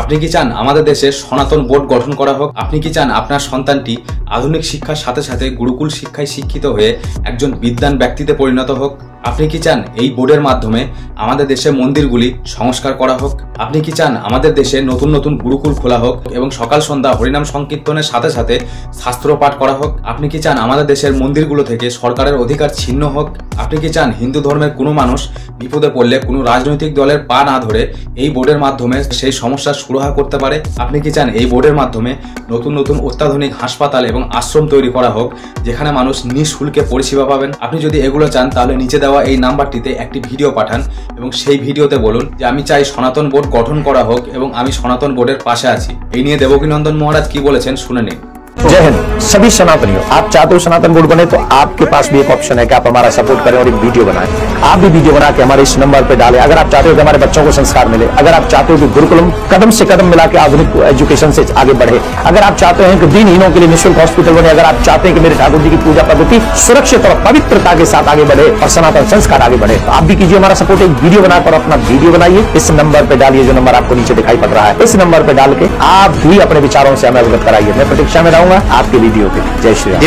আপনি কি চান আমাদের দেশে সনাতন বোর্ড গঠন করা হোক? আপনি কি চান আপনার সন্তানটি আধুনিক শিক্ষার সাথে সাথে গুরুকুল শিক্ষায় শিক্ষিত হয়ে একজন বিদ্বান ব্যক্তিতে পরিণত হোক? আপনি কি চান এই বোর্ডের মাধ্যমে আমাদের দেশে মন্দিরগুলি সংস্কার করা হোক? আপনি কি চান আমাদের দেশে নতুন নতুন গুরুকুল খোলা হোক এবং সকাল সন্ধ্যা হরিনাম সংকীর্তনের সাথে সাথে শাস্ত্র পাঠ করা হোক? আপনি কি চান আমাদের দেশের মন্দিরগুলো থেকে সরকারের অধিকার ছিন্ন হোক? আপনি কি চান হিন্দু ধর্মের কোনো মানুষ বিপদে পড়লে কোনো রাজনৈতিক দলের পা না ধরে এই বোর্ডের মাধ্যমে সেই সমস্যার সুরাহা করতে পারে? আপনি কি চান এই বোর্ডের মাধ্যমে নতুন নতুন অত্যাধুনিক হাসপাতাল এবং আশ্রম তৈরি করা হোক, যেখানে মানুষ নিঃশুল্কে পরিষেবা পাবেন? আপনি যদি এগুলো চান তাহলে নিচে দেওয়া এই নাম্বারটিতে একটি ভিডিও পাঠান এবং সেই ভিডিওতে বলুন যে আমি চাই সনাতন বোর্ড গঠন করা হোক এবং আমি সনাতন বোর্ডের পাশে আছি। এই নিয়ে দেবকীনন্দন মহারাজ কি বলেছেন শুনে নিন। जय हिंद सभी सनातनियों, आप चाहते हो सनातन बोर्ड बने तो आपके पास भी एक ऑप्शन है कि आप हमारा सपोर्ट करें और एक वीडियो बनाएं। आप भी वीडियो बना के हमारे इस नंबर पे डालें। अगर आप चाहते हो कि हमारे बच्चों को संस्कार मिले, अगर आप चाहते हो कि गुरुकुलम कदम से कदम मिला के आधुनिक एजुकेशन से आगे बढ़े, अगर आप चाहते हैं कि दीनहीनों के लिए निःशुल्क हॉस्पिटल बने, अगर आप चाहते हैं कि मेरे ठाकुर जी की पूजा पद्धति सुरक्षित और पवित्रता के साथ आगे बढ़े और सनातन संस्कार आगे बढ़े, तो आप भी कीजिए हमारा सपोर्ट। एक वीडियो बनाकर अपना वीडियो बनाइए, इस नंबर पे डालिए, जो नंबर आपको नीचे दिखाई पड़ रहा है। इस नंबर पे डाल के आप भी अपने विचारों से हमें अवगत कराइए। मैं प्रतीक्षा में रहूंगा आपके वीडियो के। जय श्री राम।